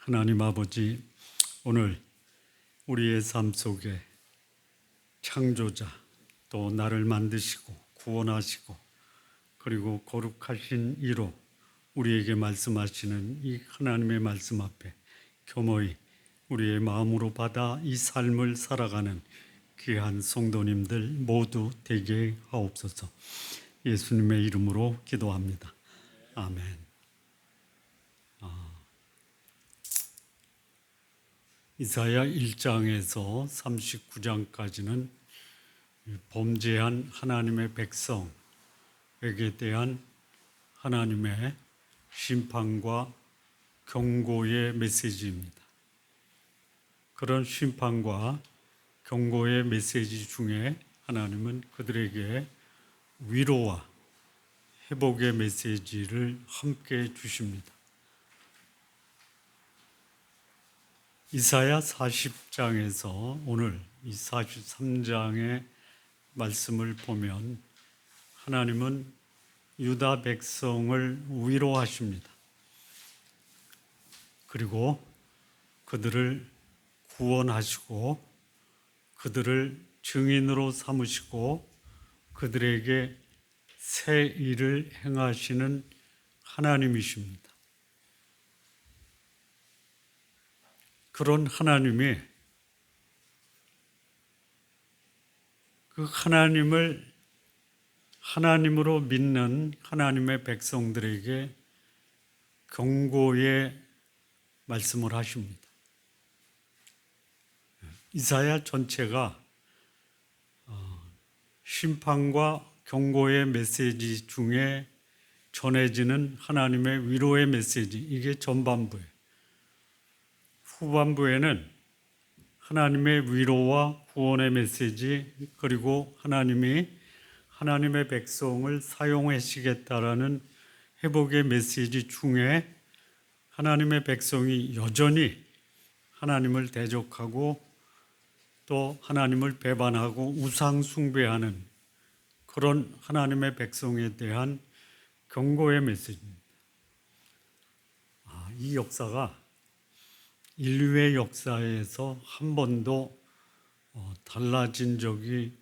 하나님 아버지, 오늘 우리의 삶 속에 창조자, 또 나를 만드시고 구원하시고 그리고 거룩하신 이로 우리에게 말씀하시는 이 하나님의 말씀 앞에 겸허히 우리의 마음으로 받아 이 삶을 살아가는 귀한 성도님들 모두 되게 하옵소서. 예수님의 이름으로 기도합니다. 아멘. 이사야 1장에서 39장까지는 범죄한 하나님의 백성에게 대한 하나님의 심판과 경고의 메시지입니다. 그런 심판과 경고의 메시지 중에 하나님은 그들에게 위로와 회복의 메시지를 함께 주십니다. 이사야 40장에서 오늘 이 43장의 말씀을 보면 하나님은 유다 백성을 위로하십니다. 그리고 그들을 구원하시고 그들을 증인으로 삼으시고 그들에게 새 일을 행하시는 하나님이십니다. 그런 하나님이 그 하나님을 하나님으로 믿는 하나님의 백성들에게 경고의 말씀을 하십니다. 이사야 전체가 심판과 경고의 메시지 중에 전해지는 하나님의 위로의 메시지, 이게 전반부예요. 후반부에는 하나님의 위로와 구원의 메시지, 그리고 하나님이 하나님의 백성을 사용하시겠다라는 회복의 메시지 중에 하나님의 백성이 여전히 하나님을 대적하고 또 하나님을 배반하고 우상 숭배하는 그런 하나님의 백성에 대한 경고의 메시지입니다. 이 역사가 인류의 역사에서 한 번도 달라진 적이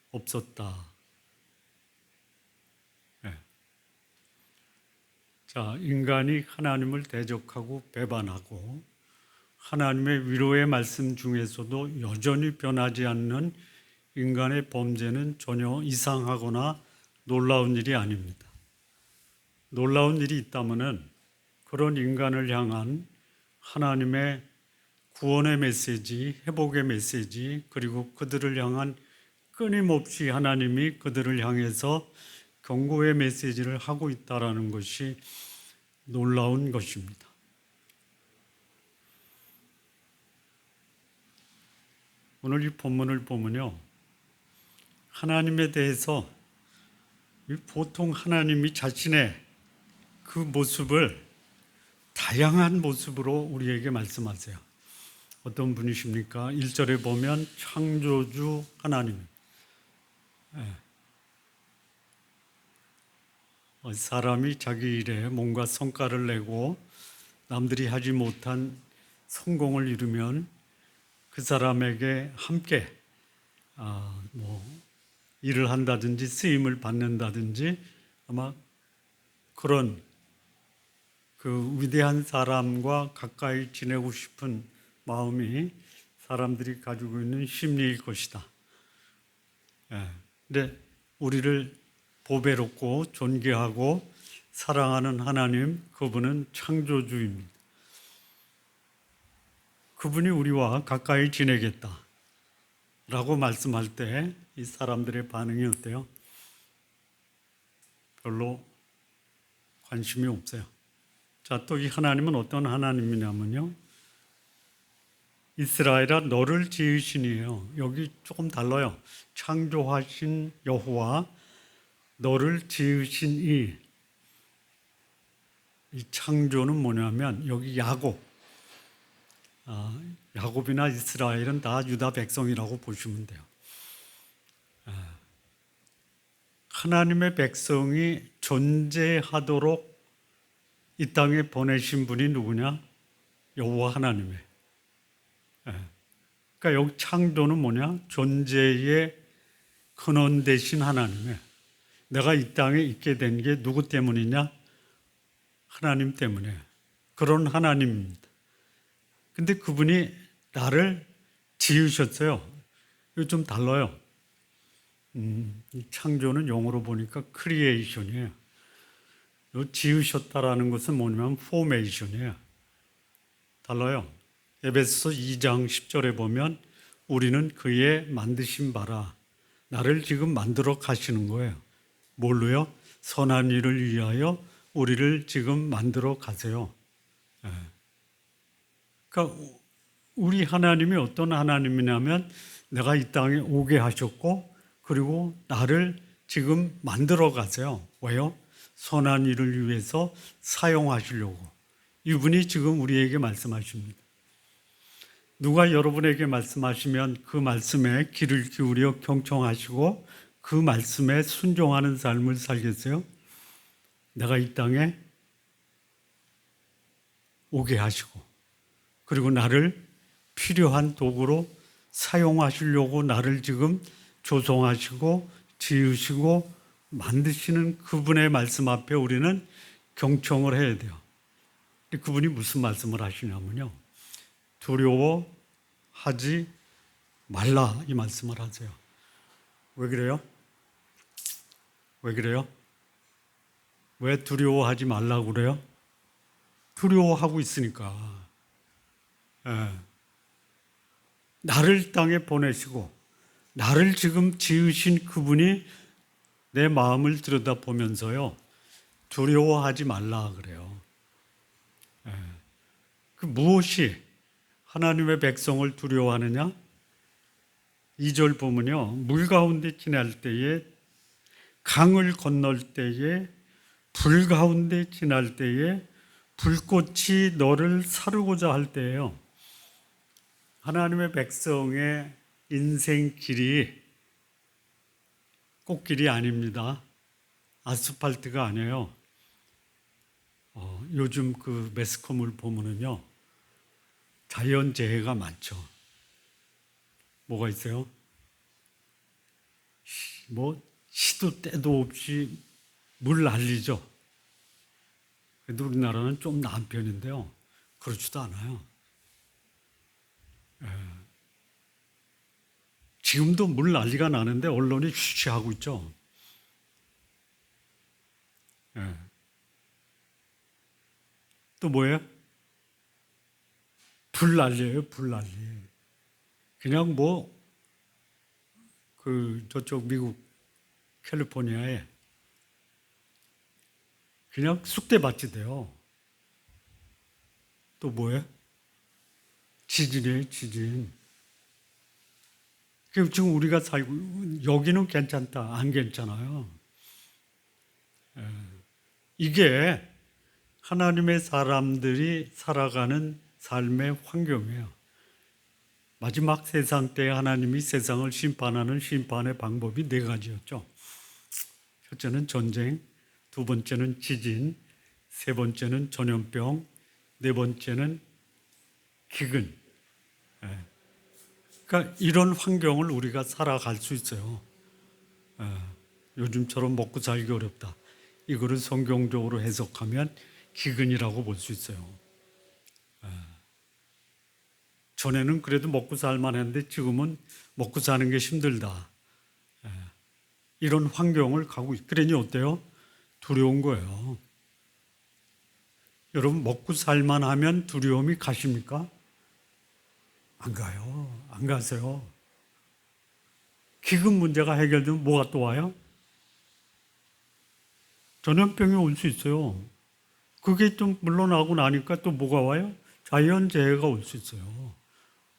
없었다. 네. 자, 인간이 하나님을 대적하고 배반하고 하나님의 위로의 말씀 중에서도 여전히 변하지 않는 인간의 범죄는 전혀 이상하거나 놀라운 일이 아닙니다. 놀라운 일이 있다면은 그런 인간을 향한 하나님의 구원의 메시지, 회복의 메시지, 그리고 그들을 향한 끊임없이 하나님이 그들을 향해서 경고의 메시지를 하고 있다는 것이 놀라운 것입니다. 오늘 이 본문을 보면요, 하나님에 대해서 보통 하나님이 자신의 그 모습을 다양한 모습으로 우리에게 말씀하세요. 어떤 분이십니까? 1절에 보면 창조주 하나님. 사람이 자기 일에 뭔가 성과를 내고 남들이 하지 못한 성공을 이루면 그 사람에게 함께 일을 한다든지 쓰임을 받는다든지 아마 그런 그 위대한 사람과 가까이 지내고 싶은 마음이 사람들이 가지고 있는 심리일 것이다. 근데 우리를 보배롭고 존귀하고 사랑하는 하나님, 그분은 창조주입니다. 그분이 우리와 가까이 지내겠다 라고 말씀할 때 이 사람들의 반응이 어때요? 별로 관심이 없어요. 자, 또 이 하나님은 어떤 하나님이냐면요, 이스라엘아 너를 지으신 이에요. 여기 조금 달라요. 창조하신 여호와, 너를 지으신 이 창조는 뭐냐면 여기 야곱이나 이스라엘은 다 유다 백성이라고 보시면 돼요. 하나님의 백성이 존재하도록 이 땅에 보내신 분이 누구냐? 여호와 하나님의. 예. 그러니까 여기 창조는 뭐냐? 존재의 근원 되신 하나님의. 내가 이 땅에 있게 된 게 누구 때문이냐? 하나님 때문에. 그런 하나님입니다. 근데 그분이 나를 지으셨어요. 이거 좀 달라요. 이 창조는 영어로 보니까 크리에이션이에요. 지으셨다라는 것은 뭐냐면 포메이션이에요. 달라요. 에베소서 2장 10절에 보면 우리는 그의 만드신 바라. 나를 지금 만들어 가시는 거예요. 뭘로요? 선한 일을 위하여 우리를 지금 만들어 가세요. 그러니까 우리 하나님이 어떤 하나님이냐면 내가 이 땅에 오게 하셨고 그리고 나를 지금 만들어 가세요. 왜요? 선한 일을 위해서 사용하시려고. 이분이 지금 우리에게 말씀하십니다. 누가 여러분에게 말씀하시면 그 말씀에 귀를 기울여 경청하시고 그 말씀에 순종하는 삶을 살겠어요? 내가 이 땅에 오게 하시고 그리고 나를 필요한 도구로 사용하시려고 나를 지금 조성하시고 지으시고 만드시는 그분의 말씀 앞에 우리는 경청을 해야 돼요. 그분이 무슨 말씀을 하시냐면요. 두려워하지 말라 이 말씀을 하세요. 왜 그래요? 왜 그래요? 왜 두려워하지 말라고 그래요? 두려워하고 있으니까. 예. 나를 땅에 보내시고 나를 지금 지으신 그분이 내 마음을 들여다보면서요. 두려워하지 말라 그래요. 예. 그 무엇이 하나님의 백성을 두려워하느냐? 2절 보면요. 물 가운데 지날 때에 강을 건널 때에 불 가운데 지날 때에 불꽃이 너를 사르고자 할 때예요. 하나님의 백성의 인생 길이 꽃길이 아닙니다. 아스팔트가 아니에요. 요즘 그 매스컴을 보면은요. 자연재해가 많죠. 뭐가 있어요? 뭐 시도 때도 없이 물 난리죠. 그래도 우리나라는 좀 나은 편인데요. 그렇지도 않아요. 지금도 물 난리가 나는데 언론이 쉬쉬하고 있죠. 또 뭐예요? 불 난리예요, 불 난리. 그냥 저쪽 미국 캘리포니아에 그냥 쑥대밭이 돼요. 또 뭐예요? 지진이에요, 지진. 지금 우리가 살고, 여기는 괜찮다, 안 괜찮아요. 이게 하나님의 사람들이 살아가는 삶의 환경이에요. 마지막 세상 때 하나님이 세상을 심판하는 심판의 방법이 4가지였죠. 첫째는 전쟁, 두 번째는 지진, 세 번째는 전염병, 네 번째는 기근. 그러니까 이런 환경을 우리가 살아갈 수 있어요. 요즘처럼 먹고 살기 어렵다. 이거를 성경적으로 해석하면 기근이라고 볼 수 있어요. 전에는 그래도 먹고 살만 했는데 지금은 먹고 사는 게 힘들다. 이런 환경을 가고 그러니 어때요? 두려운 거예요. 여러분 먹고 살만 하면 두려움이 가십니까? 안 가요. 안 가세요. 기근 문제가 해결되면 뭐가 또 와요? 전염병이 올 수 있어요. 그게 좀 물러나고 나니까 또 뭐가 와요? 자연재해가 올 수 있어요.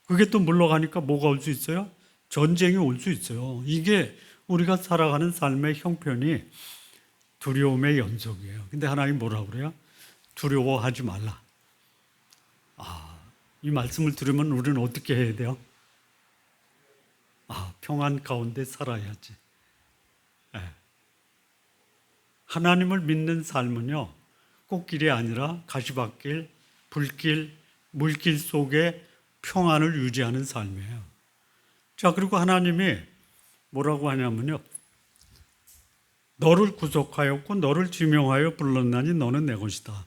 그게 또 물러가니까 뭐가 올 수 있어요? 전쟁이 올 수 있어요. 이게 우리가 살아가는 삶의 형편이 두려움의 연속이에요. 근데 하나님 뭐라고 그래요? 두려워하지 말라. 이 말씀을 들으면 우리는 어떻게 해야 돼요? 평안 가운데 살아야지. 하나님을 믿는 삶은요, 꽃길이 아니라 가시밭길, 불길, 물길 속에 평안을 유지하는 삶이에요. 자, 그리고 하나님이 뭐라고 하냐면요. 너를 구속하였고 너를 지명하여 불렀나니 너는 내 것이다.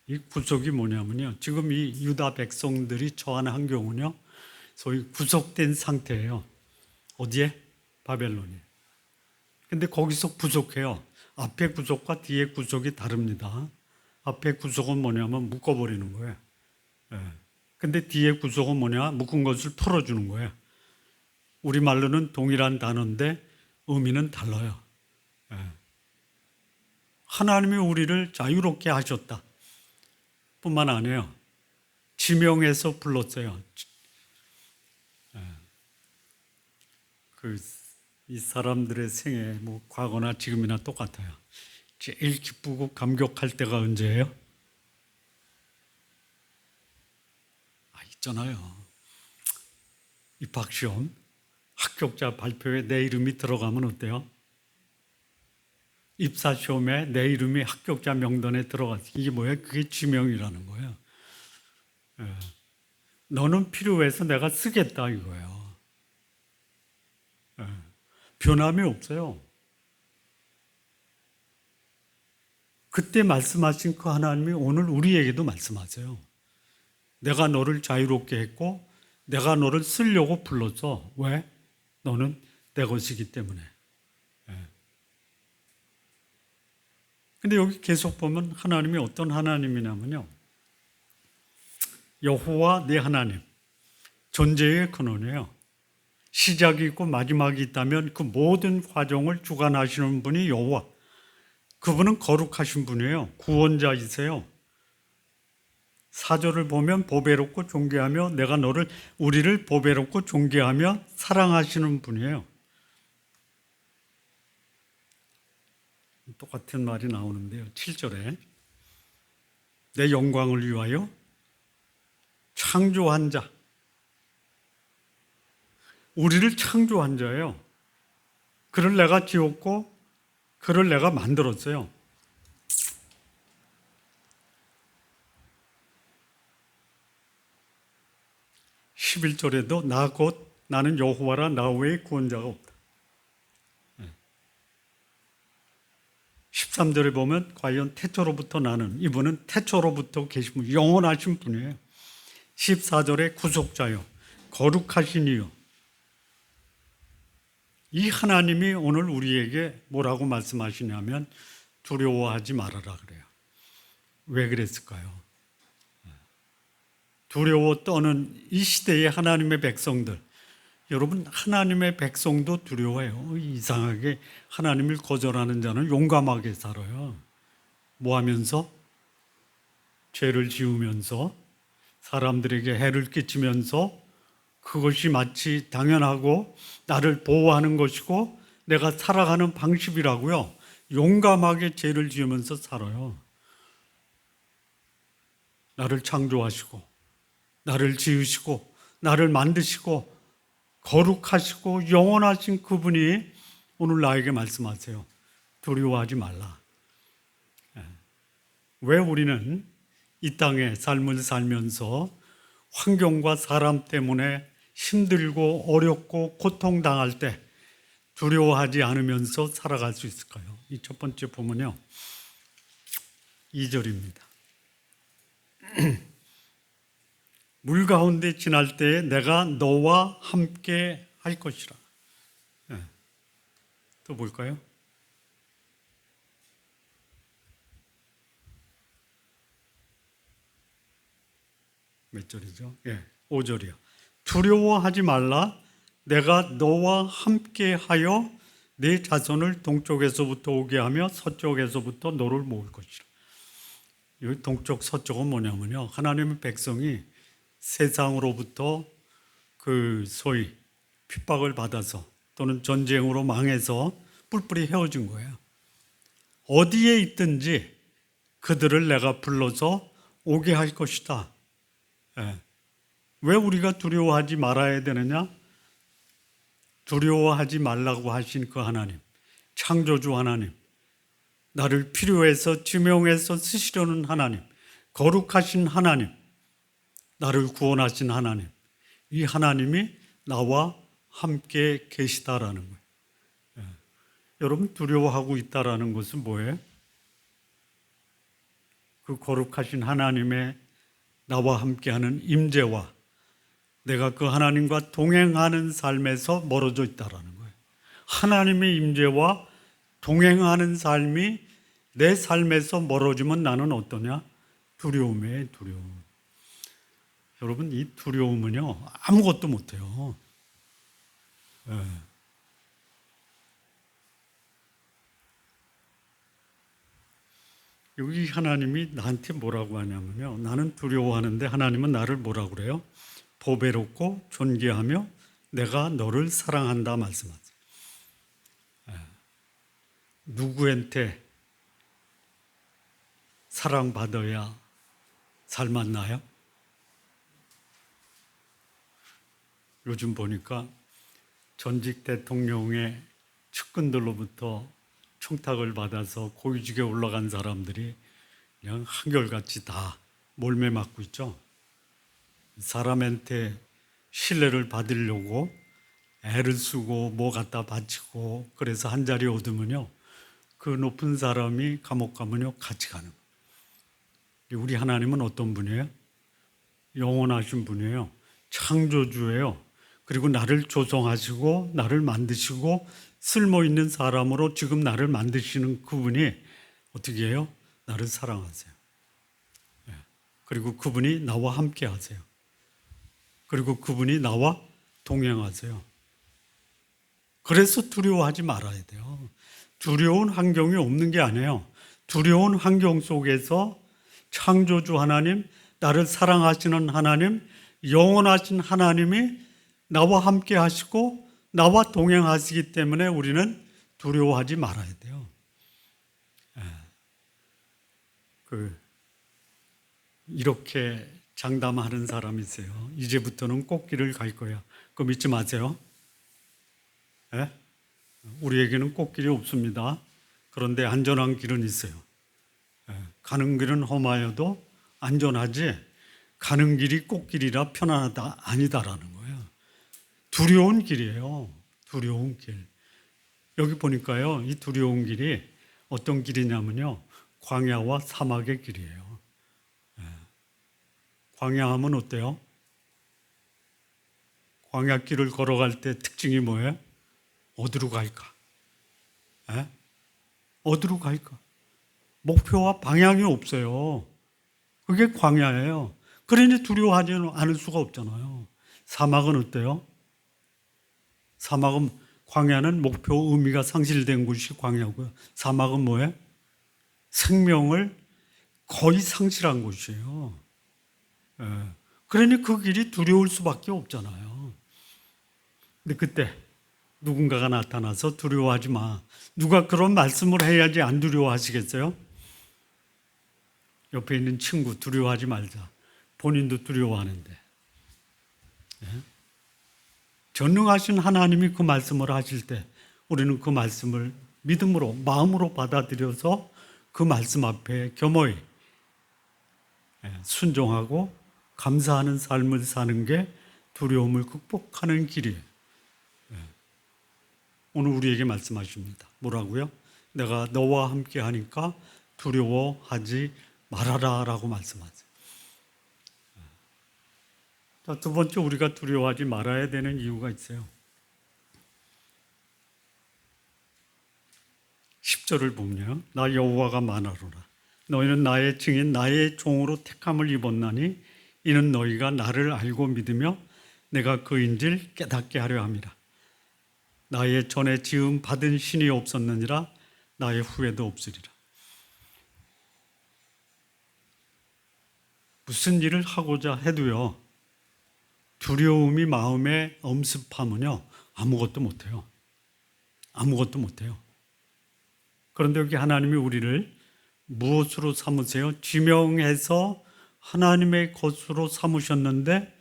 이 구속이 뭐냐면요. 지금 이 유다 백성들이 처한 환경은요. 소위 구속된 상태예요. 어디에? 바벨론이. 근데 거기서 구속해요. 앞에 구속과 뒤에 구속이 다릅니다. 앞에 구속은 뭐냐면 묶어버리는 거예요. 근데 뒤에 구속은 뭐냐? 묶은 것을 풀어주는 거예요. 우리말로는 동일한 단어인데 의미는 달라요. 하나님이 우리를 자유롭게 하셨다. 뿐만 아니에요. 지명해서 불렀어요. 이 사람들의 생애, 뭐 과거나 지금이나 똑같아요. 제일 기쁘고 감격할 때가 언제예요? 있잖아요. 입학시험, 합격자 발표에 내 이름이 들어가면 어때요? 입사시험에 내 이름이 합격자 명단에 들어갔어. 이게 뭐예요? 그게 지명이라는 거예요. 너는 필요해서 내가 쓰겠다 이거예요. 변함이 없어요. 그때 말씀하신 그 하나님이 오늘 우리에게도 말씀하세요. 내가 너를 자유롭게 했고 내가 너를 쓰려고 불렀어. 왜? 너는 내 것이기 때문에. 근데 여기 계속 보면 하나님이 어떤 하나님이냐면요. 여호와 네 하나님. 존재의 근원이에요. 시작이 있고 마지막이 있다면 그 모든 과정을 주관하시는 분이 여호와. 그분은 거룩하신 분이에요. 구원자이세요. 4절을 보면 보배롭고 존귀하며 내가 우리를 보배롭고 존귀하며 사랑하시는 분이에요. 똑같은 말이 나오는데요. 7절에 내 영광을 위하여 창조한 자. 우리를 창조한 자예요. 그를 내가 지었고 그를 내가 만들었어요. 11절에도 나 곧 나는 여호와라 나 외에 구원자가 없다. 13절에 보면 과연 태초로부터 나는 이분은 태초로부터 계신 분 영원하신 분이에요. 14절에 구속자요 거룩하신 이요. 이 하나님이 오늘 우리에게 뭐라고 말씀하시냐면 두려워하지 말아라 그래요. 왜 그랬을까요? 두려워 떠는 이 시대의 하나님의 백성들. 여러분 하나님의 백성도 두려워해요. 이상하게 하나님을 거절하는 자는 용감하게 살아요. 뭐 하면서? 죄를 지으면서 사람들에게 해를 끼치면서 그것이 마치 당연하고 나를 보호하는 것이고 내가 살아가는 방식이라고요. 용감하게 죄를 지으면서 살아요. 나를 창조하시고 나를 지으시고 나를 만드시고 거룩하시고 영원하신 그분이 오늘 나에게 말씀하세요. 두려워하지 말라. 왜 우리는 이 땅에 삶을 살면서 환경과 사람 때문에 힘들고 어렵고 고통당할 때 두려워하지 않으면서 살아갈 수 있을까요? 이 첫 번째 보면요. 2절입니다. 물 가운데 지날 때에 내가 너와 함께 할 것이라. 또 볼까요? 몇 절이죠? 5절이요. 두려워하지 말라. 내가 너와 함께 하여 네 자손을 동쪽에서부터 오게 하며 서쪽에서부터 너를 모을 것이라. 이 동쪽 서쪽은 뭐냐면요. 하나님의 백성이 세상으로부터 그 소위 핍박을 받아서 또는 전쟁으로 망해서 뿔뿔이 헤어진 거예요. 어디에 있든지 그들을 내가 불러서 오게 할 것이다. 왜 우리가 두려워하지 말아야 되느냐? 두려워하지 말라고 하신 그 하나님, 창조주 하나님, 나를 필요해서 지명해서 쓰시려는 하나님, 거룩하신 하나님, 나를 구원하신 하나님, 이 하나님이 나와 함께 계시다라는 거예요. 여러분, 두려워하고 있다라는 것은 뭐예요? 그 거룩하신 하나님의 나와 함께하는 임재와 내가 그 하나님과 동행하는 삶에서 멀어져 있다라는 거예요. 하나님의 임재와 동행하는 삶이 내 삶에서 멀어지면 나는 어떠냐? 두려움에 두려움. 여러분, 이 두려움은요, 아무것도 못해요. 여기 하나님이 나한테 뭐라고 하냐면요, 나는 두려워하는데 하나님은 나를 뭐라고 그래요? 보배롭고 존귀하며 내가 너를 사랑한다 말씀하세요. 누구한테 사랑받아야 살맛나요? 요즘 보니까 전직 대통령의 측근들로부터 청탁을 받아서 고위직에 올라간 사람들이 그냥 한결같이 다 몰매 맞고 있죠. 사람한테 신뢰를 받으려고 애를 쓰고 뭐 갖다 바치고 그래서 한 자리 얻으면요, 그 높은 사람이 감옥 가면요 같이 가는 거예요. 우리 하나님은 어떤 분이에요? 영원하신 분이에요. 창조주예요. 그리고 나를 조성하시고 나를 만드시고 쓸모있는 사람으로 지금 나를 만드시는 그분이 어떻게 해요? 나를 사랑하세요. 그리고 그분이 나와 함께 하세요. 그리고 그분이 나와 동행하세요. 그래서 두려워하지 말아야 돼요. 두려운 환경이 없는 게 아니에요. 두려운 환경 속에서 창조주 하나님, 나를 사랑하시는 하나님, 영원하신 하나님이 나와 함께 하시고 나와 동행하시기 때문에 우리는 두려워하지 말아야 돼요. 이렇게 장담하는 사람이 있어요. 이제부터는 꽃길을 갈 거야. 그거 믿지 마세요. 우리에게는 꽃길이 없습니다. 그런데 안전한 길은 있어요. 가는 길은 험하여도 안전하지, 가는 길이 꽃길이라 편안하다 아니다라는 거예요. 두려운 길이에요. 두려운 길. 여기 보니까요, 이 두려운 길이 어떤 길이냐면요, 광야와 사막의 길이에요. 광야하면 어때요? 광야길을 걸어갈 때 특징이 뭐예요? 어디로 갈까? 어디로 갈까? 목표와 방향이 없어요. 그게 광야예요. 그러니 두려워하지 않을 수가 없잖아요. 사막은 어때요? 사막은, 광야는 목표 의미가 상실된 곳이 광야고요. 사막은 뭐예요? 생명을 거의 상실한 곳이에요. 그러니 그 길이 두려울 수밖에 없잖아요. 근데 그때 누군가가 나타나서 두려워하지 마. 누가 그런 말씀을 해야지 안 두려워하시겠어요? 옆에 있는 친구 두려워하지 말자. 본인도 두려워하는데. 전능하신 하나님이 그 말씀을 하실 때 우리는 그 말씀을 믿음으로, 마음으로 받아들여서 그 말씀 앞에 겸허히 순종하고 감사하는 삶을 사는 게 두려움을 극복하는 길이에요. 오늘 우리에게 말씀하십니다. 뭐라고요? 내가 너와 함께 하니까 두려워하지 말아라 라고 말씀하세요. 자, 두 번째, 우리가 두려워하지 말아야 되는 이유가 있어요. 10절을 보면 나 여호와가 말하노라. 너희는 나의 증인 나의 종으로 택함을 입었나니 이는 너희가 나를 알고 믿으며 내가 그인줄 깨닫게 하려 함이라. 나의 전에 지음 받은 신이 없었느니라. 나의 후에도 없으리라. 무슨 일을 하고자 해도요, 두려움이 마음에 엄습하면요, 아무것도 못해요. 아무것도 못해요. 그런데 여기 하나님이 우리를 무엇으로 삼으세요? 지명해서 하나님의 것으로 삼으셨는데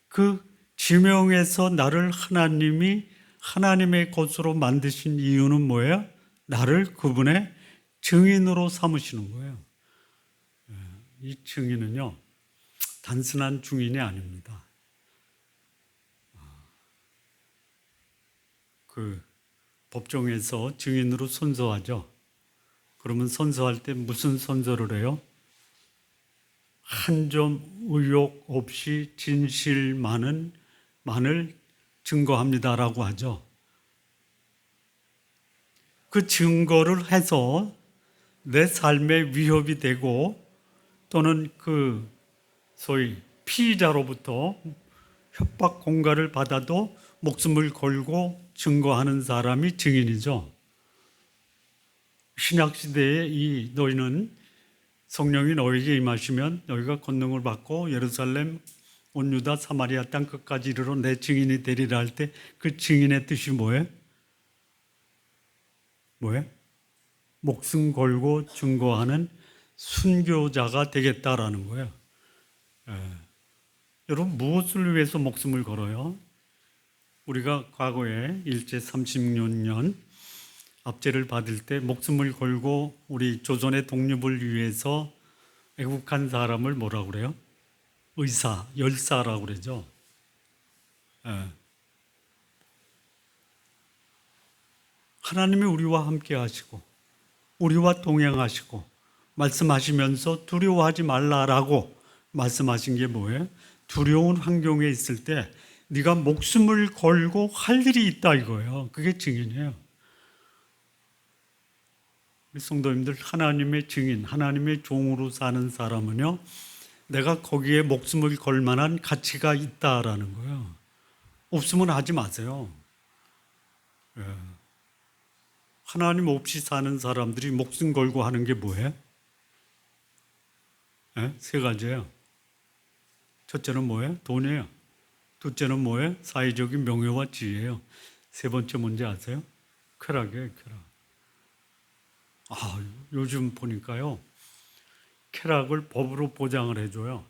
그 지명해서 나를 하나님이 하나님의 것으로 만드신 이유는 뭐예요? 나를 그분의 증인으로 삼으시는 거예요. 이 증인은요, 단순한 증인이 아닙니다. 그 법정에서 증인으로 선서하죠. 그러면 선서할 때 무슨 선서를 해요? 한 점 의혹 없이 진실만을 증거합니다라고 하죠. 그 증거를 해서 내 삶에 위협이 되고 또는 그 소위 피의자로부터 협박 공갈을 받아도 목숨을 걸고 증거하는 사람이 증인이죠. 신약시대에 이 너희는 성령이 너희에게 임하시면 너희가 권능을 받고 예루살렘 온 유다 사마리아 땅 끝까지 이르러 내 증인이 되리라 할 때 그 증인의 뜻이 뭐예요? 목숨 걸고 증거하는 순교자가 되겠다라는 거예요. 여러분 무엇을 위해서 목숨을 걸어요? 우리가 과거에 일제 36년 압제를 받을 때 목숨을 걸고 우리 조선의 독립을 위해서 애국한 사람을 뭐라고 그래요? 의사, 열사라고 그러죠. 하나님이 우리와 함께 하시고 우리와 동행하시고 말씀하시면서 두려워하지 말라라고 말씀하신 게 뭐예요? 두려운 환경에 있을 때 네가 목숨을 걸고 할 일이 있다 이거예요. 그게 증인이에요. 우리 성도님들 하나님의 증인, 하나님의 종으로 사는 사람은요, 내가 거기에 목숨을 걸 만한 가치가 있다라는 거예요. 없으면 하지 마세요. 하나님 없이 사는 사람들이 목숨 걸고 하는 게 뭐예요? 세 가지예요. 첫째는 뭐예요? 돈이에요. 둘째는 뭐예요? 사회적인 명예와 지위예요. 세 번째 뭔지 아세요? 쾌락이에요, 쾌락. 요즘 보니까요, 쾌락을 법으로 보장을 해줘요.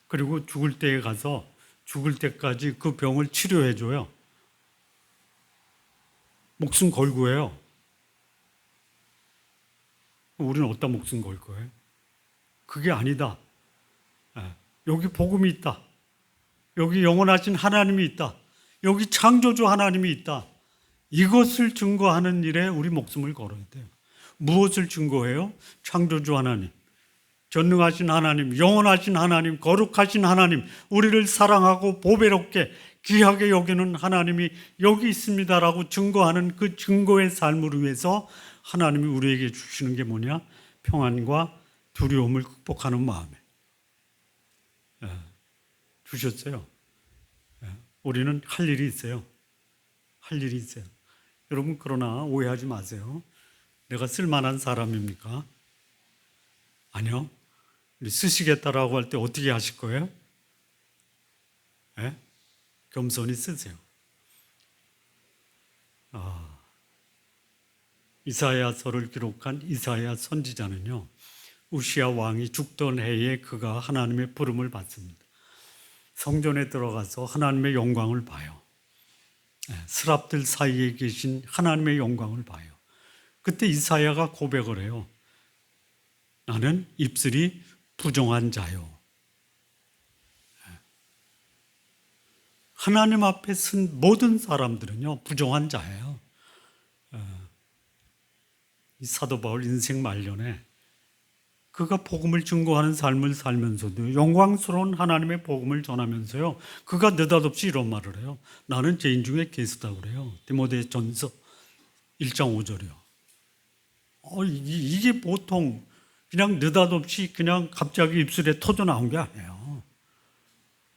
그리고 죽을 때에 가서 죽을 때까지 그 병을 치료해줘요. 목숨 걸고 해요. 우리는 어디다 목숨 걸 거예요? 그게 아니다. 여기 복음이 있다. 여기 영원하신 하나님이 있다. 여기 창조주 하나님이 있다. 이것을 증거하는 일에 우리 목숨을 걸어야 돼요. 무엇을 증거해요? 창조주 하나님, 전능하신 하나님, 영원하신 하나님, 거룩하신 하나님, 우리를 사랑하고 보배롭게 귀하게 여기는 하나님이 여기 있습니다라고 증거하는 그 증거의 삶을 위해서 하나님이 우리에게 주시는 게 뭐냐? 평안과 두려움을 극복하는 마음에 주셨어요. 우리는 할 일이 있어요. 할 일이 있어요. 여러분 그러나 오해하지 마세요. 내가 쓸만한 사람입니까? 아니요. 쓰시겠다라고 할 때 어떻게 하실 거예요? 겸손히 쓰세요. 이사야서를 기록한 이사야 선지자는요, 우시야 왕이 죽던 해에 그가 하나님의 부름을 받습니다. 성전에 들어가서 하나님의 영광을 봐요. 스랍들 사이에 계신 하나님의 영광을 봐요. 그때 이사야가 고백을 해요. 나는 입술이 부정한 자요. 하나님 앞에 쓴 모든 사람들은요, 부정한 자예요. 이 사도 바울 인생 말년에 그가 복음을 증거하는 삶을 살면서도 영광스러운 하나님의 복음을 전하면서요, 그가 느닷없이 이런 말을 해요. 나는 죄인 중에 괴수다고 그래요. 디모데전서 1장 5절이요. 이게 보통 그냥 느닷없이 그냥 갑자기 입술에 터져 나온 게 아니에요.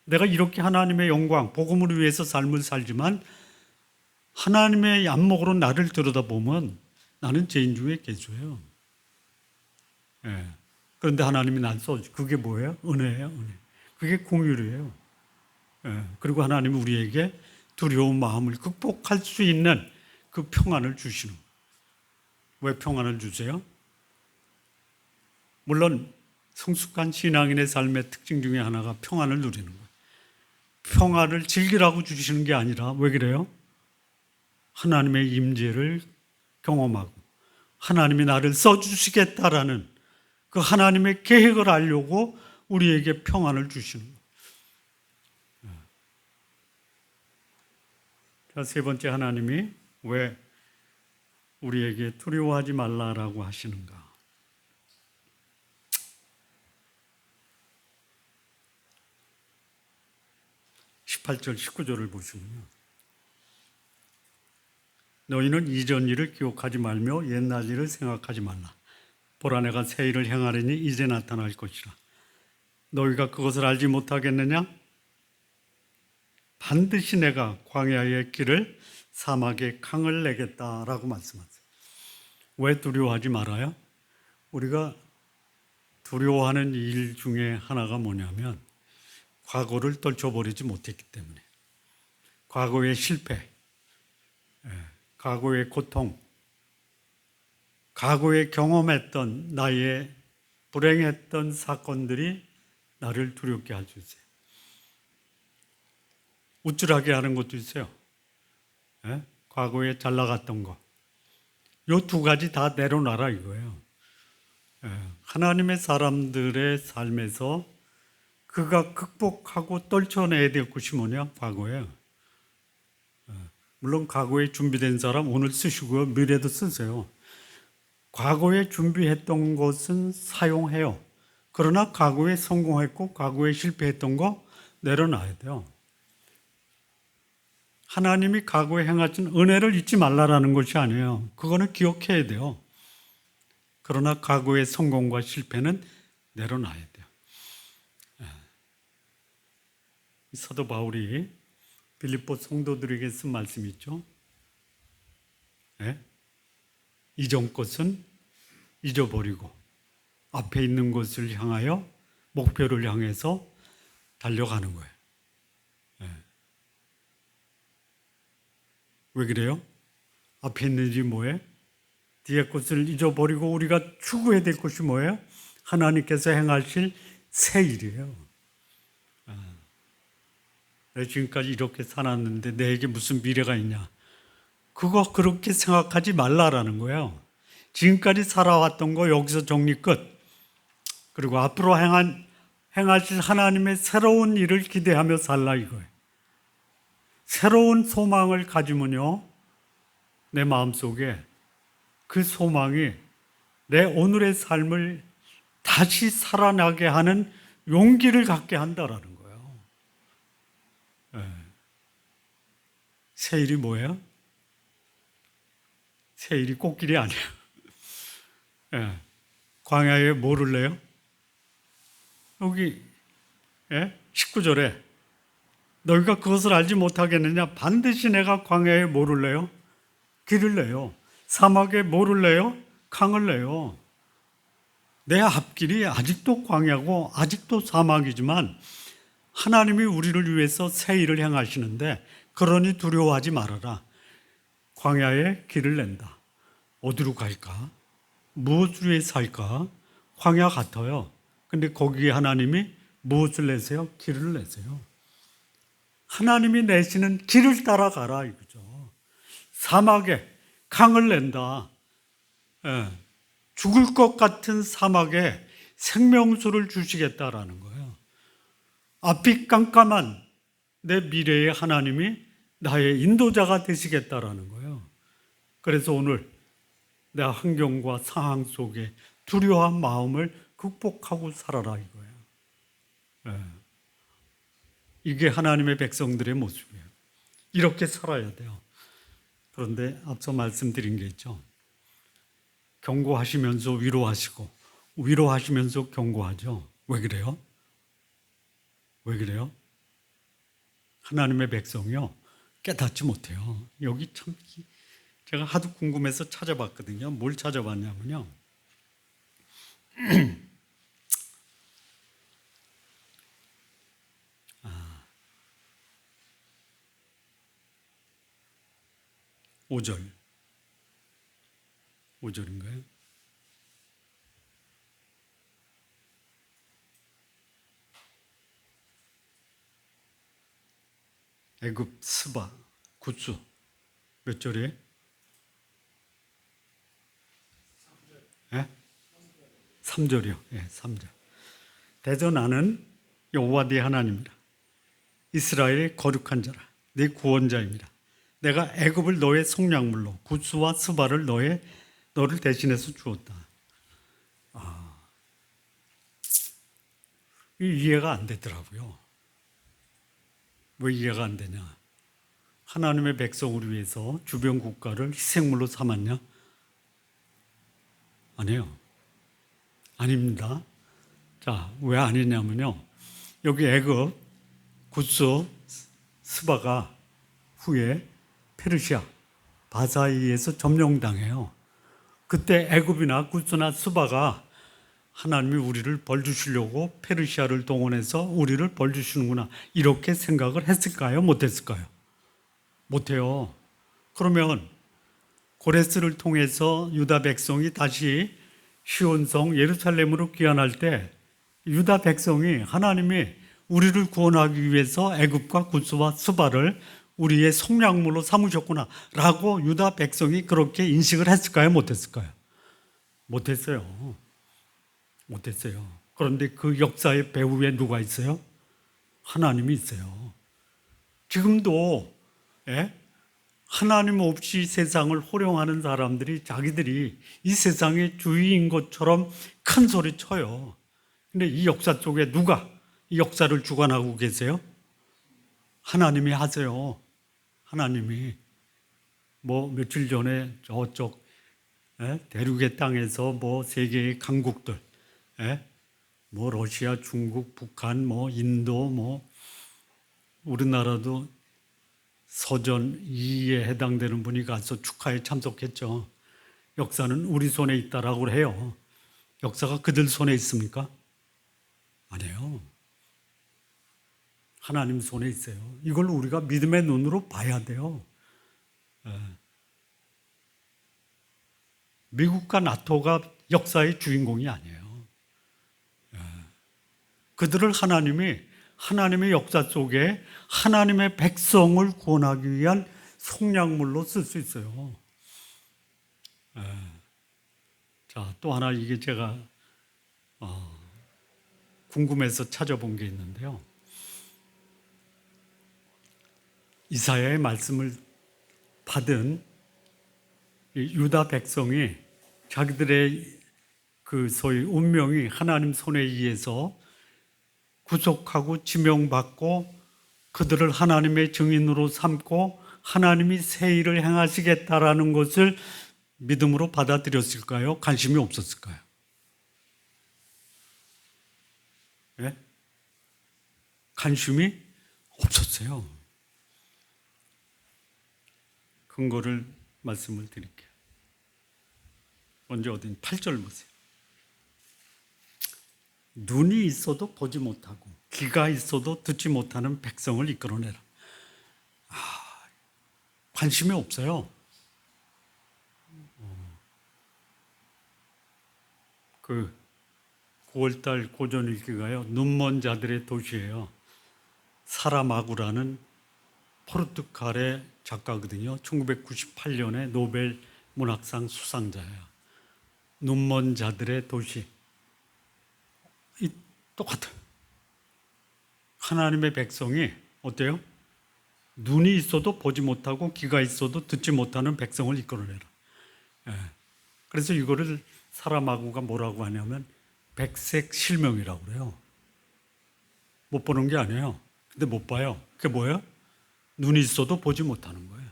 내가 이렇게 하나님의 영광, 복음을 위해서 삶을 살지만 하나님의 안목으로 나를 들여다보면 나는 죄인 중에 괴수예요. 그런데 하나님이 날 써주. 그게 뭐예요? 은혜예요, 은혜. 그게 공율이에요. 그리고 하나님이 우리에게 두려운 마음을 극복할 수 있는 그 평안을 주시는 거예요. 왜 평안을 주세요? 물론 성숙한 신앙인의 삶의 특징 중에 하나가 평안을 누리는 거예요. 평안을 즐기라고 주시는 게 아니라 왜 그래요? 하나님의 임재를 경험하고 하나님이 나를 써주시겠다라는 그 하나님의 계획을 알려고 우리에게 평안을 주시는 거예요. 자, 세 번째, 하나님이 왜 우리에게 두려워하지 말라라고 하시는가? 18절, 19절을 보시면요. 너희는 이전 일을 기억하지 말며 옛날 일을 생각하지 말라. 보라, 내가 새 일을 행하려니 이제 나타날 것이라. 너희가 그것을 알지 못하겠느냐? 반드시 내가 광야의 길을 사막에 강을 내겠다라고 말씀하세요. 왜 두려워하지 말아요? 우리가 두려워하는 일 중에 하나가 뭐냐면 과거를 떨쳐버리지 못했기 때문에, 과거의 실패, 과거의 고통, 과거에 경험했던 나의 불행했던 사건들이 나를 두렵게 할 수 있어요. 우쭐하게 하는 것도 있어요. 과거에 잘 나갔던 거. 요 두 가지 다 내려놔라 이거예요. 하나님의 사람들의 삶에서 그가 극복하고 떨쳐내야 될 것이 뭐냐? 과거예요. 물론 과거에 준비된 사람 오늘 쓰시고요. 미래도 쓰세요. 과거에 준비했던 것은 사용해요. 그러나 과거에 성공했고 과거에 실패했던 거 내려놔야 돼요. 하나님이 과거에 행하신 은혜를 잊지 말라라는 것이 아니에요. 그거는 기억해야 돼요. 그러나 과거의 성공과 실패는 내려놔야 돼요. 사도 바울이 빌립보 성도들에게 쓴 말씀이 있죠. 이전 것은 잊어버리고 앞에 있는 것을 향하여 목표를 향해서 달려가는 거예요. 왜 그래요? 앞에 있는 일이 뭐예요? 뒤에 것을 잊어버리고 우리가 추구해야 될 것이 뭐예요? 하나님께서 행하실 새 일이에요. 내가 지금까지 이렇게 살았는데 내게 무슨 미래가 있냐? 그거 그렇게 생각하지 말라라는 거예요. 지금까지 살아왔던 거 여기서 정리 끝. 그리고 앞으로 행하실 하나님의 새로운 일을 기대하며 살라 이거예요. 새로운 소망을 가지면요, 내 마음속에 그 소망이 내 오늘의 삶을 다시 살아나게 하는 용기를 갖게 한다라는 거예요. 새 일이 뭐예요? 새 일이 꽃길이 아니에요. 광야에 뭐를 내요? 여기 19절에 너희가 그것을 알지 못하겠느냐? 반드시 내가 광야에 뭐를 내요? 길을 내요. 사막에 뭐를 내요? 강을 내요. 내 앞길이 아직도 광야고 아직도 사막이지만 하나님이 우리를 위해서 새 일을 행하시는데, 그러니 두려워하지 말아라. 광야에 길을 낸다. 어디로 갈까? 무엇을 위해 살까? 광야 같아요. 근데 거기에 하나님이 무엇을 내세요? 길을 내세요. 하나님이 내시는 길을 따라가라 이거죠. 사막에 강을 낸다. 죽을 것 같은 사막에 생명수를 주시겠다라는 거예요. 앞이 깜깜한 내 미래에 하나님이 나의 인도자가 되시겠다라는 거예요. 그래서 오늘 내 환경과 상황 속에 두려워한 마음을 극복하고 살아라 이거예요. 이게 하나님의 백성들의 모습이에요. 이렇게 살아야 돼요. 그런데 앞서 말씀드린 게 있죠. 경고하시면서 위로하시고 위로하시면서 경고하죠. 왜 그래요? 왜 그래요? 하나님의 백성이요, 깨닫지 못해요. 여기 참 제가 하도 궁금해서 찾아봤거든요. 뭘 찾아봤냐면요, 5절인가요? 애굽 스바 굿수 몇 절이에요? 3절. 3절이요. 예, 3절. 대저 나는 여호와 네 하나님이라. 이스라엘의 거룩한 자라. 네 구원자입니다. 내가 애굽을 너의 속량물로 굿수와 스바를 너를 대신해서 주었다. 이해가 안 되더라고요. 왜 이해가 안 되냐? 하나님의 백성을 위해서 주변 국가를 희생물로 삼았냐? 아니에요. 아닙니다. 자, 왜 아니냐면요. 여기 애굽, 굿수, 스바가 후에 페르시아, 바사에 의해서 점령당해요. 그때 애굽이나 굿수나 스바가 하나님이 우리를 벌 주시려고 페르시아를 동원해서 우리를 벌 주시는구나 이렇게 생각을 했을까요? 못했을까요? 못해요. 그러면 고레스를 통해서 유다 백성이 다시 시온성 예루살렘으로 귀환할 때 유다 백성이 하나님이 우리를 구원하기 위해서 애굽과 굿수와 스바를 우리의 속량물로 삼으셨구나 라고 유다 백성이 그렇게 인식을 했을까요? 못했을까요? 못했어요. 못했어요. 그런데 그 역사의 배후에 누가 있어요? 하나님이 있어요. 지금도 하나님 없이 세상을 호령하는 사람들이 자기들이 이 세상의 주인인 것처럼 큰 소리 쳐요. 근데 이 역사 속에 누가 이 역사를 주관하고 계세요? 하나님이 하세요. 하나님이 며칠 전에 저쪽 대륙의 땅에서 세계의 강국들 러시아, 중국, 북한, 인도, 우리나라도 서전 2에 해당되는 분이 가서 축하에 참석했죠. 역사는 우리 손에 있다라고 해요. 역사가 그들 손에 있습니까? 아니에요. 하나님 손에 있어요. 이걸 우리가 믿음의 눈으로 봐야 돼요. 미국과 나토가 역사의 주인공이 아니에요. 그들을 하나님의 역사 속에 하나님의 백성을 구원하기 위한 속량물로 쓸 수 있어요. 자, 또 하나 이게 제가 궁금해서 찾아본 게 있는데요. 이사야의 말씀을 받은 유다 백성이 자기들의 그 소위 운명이 하나님 손에 의해서 구속하고 지명받고 그들을 하나님의 증인으로 삼고 하나님이 새 일을 행하시겠다라는 것을 믿음으로 받아들였을까요? 관심이 없었을까요? 네? 관심이 없었어요. 근거를 말씀을 드릴게요. 먼저 8절 보세요. 눈이 있어도 보지 못하고 귀가 있어도 듣지 못하는 백성을 이끌어내라. 관심이 없어요. 그 9월달 고전일기가요. 눈먼 자들의 도시예요. 사라마구라는 포르투갈의 작가거든요. 1998년에 노벨 문학상 수상자예요. 눈먼 자들의 도시. 똑같아요. 하나님의 백성이 어때요? 눈이 있어도 보지 못하고 귀가 있어도 듣지 못하는 백성을 이끌어내라. 그래서 이거를 사라마구가 뭐라고 하냐면 백색 실명이라고 그래요. 못 보는 게 아니에요. 근데 못 봐요. 그게 뭐예요? 눈이 있어도 보지 못하는 거예요.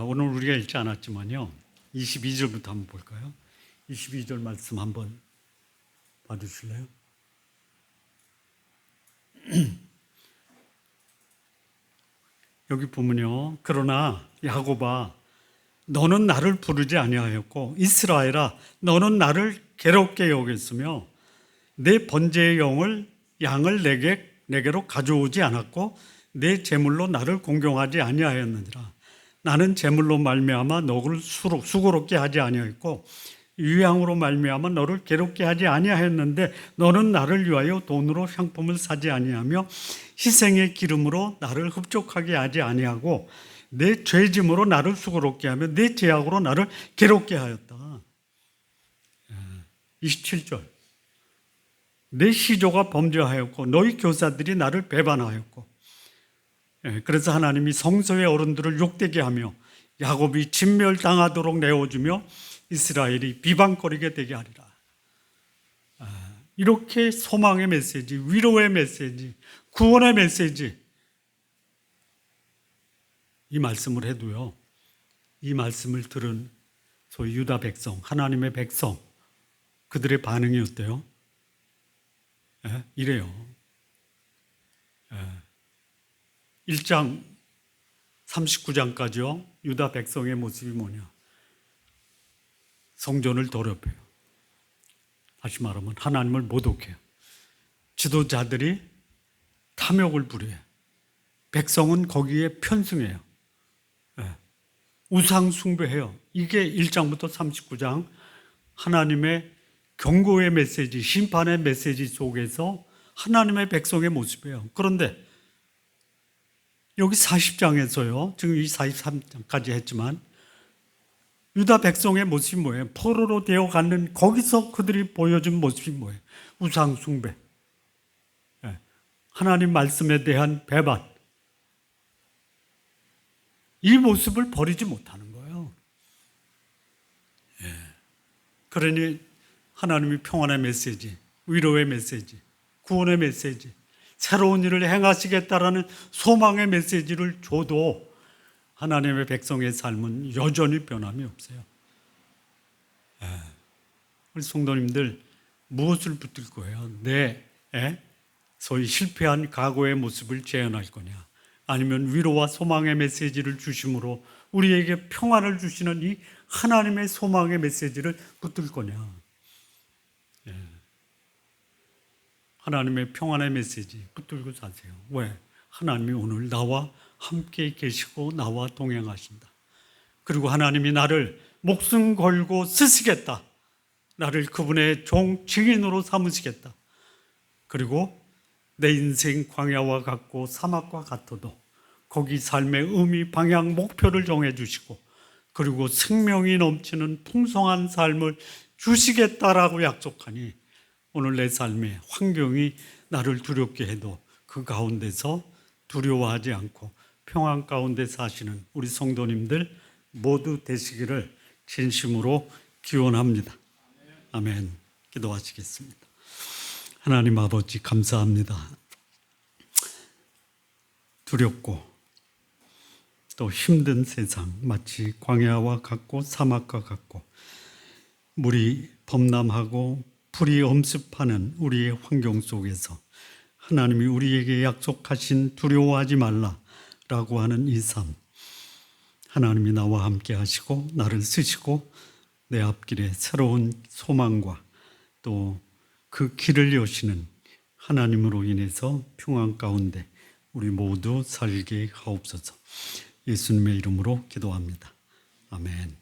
오늘 우리가 읽지 않았지만요. 22절부터 한번 볼까요? 22절 말씀 한번 봐주실래요? 여기 보면요. 그러나 야곱아 너는 나를 부르지 아니하였고 이스라엘아 너는 나를 괴롭게 여겼으며 내 번제의 양을 내게로 가져오지 않았고 내 제물로 나를 공경하지 아니하였느니라. 나는 제물로 말미암아 너를 수고롭게 하지 아니하였고 유향으로 말미암아 너를 괴롭게 하지 아니하였는데 너는 나를 위하여 돈으로 향품을 사지 아니하며 희생의 기름으로 나를 흡족하게 하지 아니하고 내 죄짐으로 나를 수고롭게 하며 내 죄악으로 나를 괴롭게 하였다. 27절. 내 시조가 범죄하였고 너희 교사들이 나를 배반하였고. 그래서 하나님이 성소의 어른들을 욕되게 하며 야곱이 진멸당하도록 내어주며 이스라엘이 비방거리게 되게 하리라. 이렇게 소망의 메시지, 위로의 메시지, 구원의 메시지, 이 말씀을 해도요, 이 말씀을 들은 소위 유다 백성, 하나님의 백성, 그들의 반응이 어때요? 이래요. 1장 39장까지요. 유다 백성의 모습이 뭐냐? 성전을 더럽혀요. 다시 말하면 하나님을 모독해요. 지도자들이 탐욕을 부려요. 백성은 거기에 편승해요. 우상 숭배해요. 이게 1장부터 39장 하나님의 경고의 메시지, 심판의 메시지 속에서 하나님의 백성의 모습이에요. 그런데 여기 40장에서요, 지금 이 43장까지 했지만 유다 백성의 모습이 뭐예요? 포로로 되어가는 거기서 그들이 보여준 모습이 뭐예요? 우상 숭배, 하나님 말씀에 대한 배반, 이 모습을 버리지 못하는 거예요. 그러니 하나님이 평안의 메시지, 위로의 메시지, 구원의 메시지, 새로운 일을 행하시겠다라는 소망의 메시지를 줘도 하나님의 백성의 삶은 여전히 변함이 없어요. 우리 성도님들 무엇을 붙들 거예요? 내 소위 실패한 과거의 모습을 재현할 거냐? 아니면 위로와 소망의 메시지를 주심으로 우리에게 평안을 주시는 이 하나님의 소망의 메시지를 붙들 거냐? 하나님의 평안의 메시지 붙들고 사세요. 왜? 하나님이 오늘 나와 함께 계시고 나와 동행하신다. 그리고 하나님이 나를 목숨 걸고 쓰시겠다. 나를 그분의 종 증인으로 삼으시겠다. 그리고 내 인생 광야와 같고 사막과 같아도 거기 삶의 의미, 방향, 목표를 정해주시고 그리고 생명이 넘치는 풍성한 삶을 주시겠다라고 약속하니 오늘 내 삶의 환경이 나를 두렵게 해도 그 가운데서 두려워하지 않고 평안 가운데 사시는 우리 성도님들 모두 되시기를 진심으로 기원합니다. 아멘. 기도하시겠습니다. 하나님 아버지 감사합니다. 두렵고 또 힘든 세상, 마치 광야와 같고 사막과 같고 물이 범람하고 불이 엄습하는 우리의 환경 속에서 하나님이 우리에게 약속하신 두려워하지 말라라고 하는 이 삶, 하나님이 나와 함께 하시고 나를 쓰시고 내 앞길에 새로운 소망과 또 그 길을 여시는 하나님으로 인해서 평안 가운데 우리 모두 살게 하옵소서. 예수님의 이름으로 기도합니다. 아멘.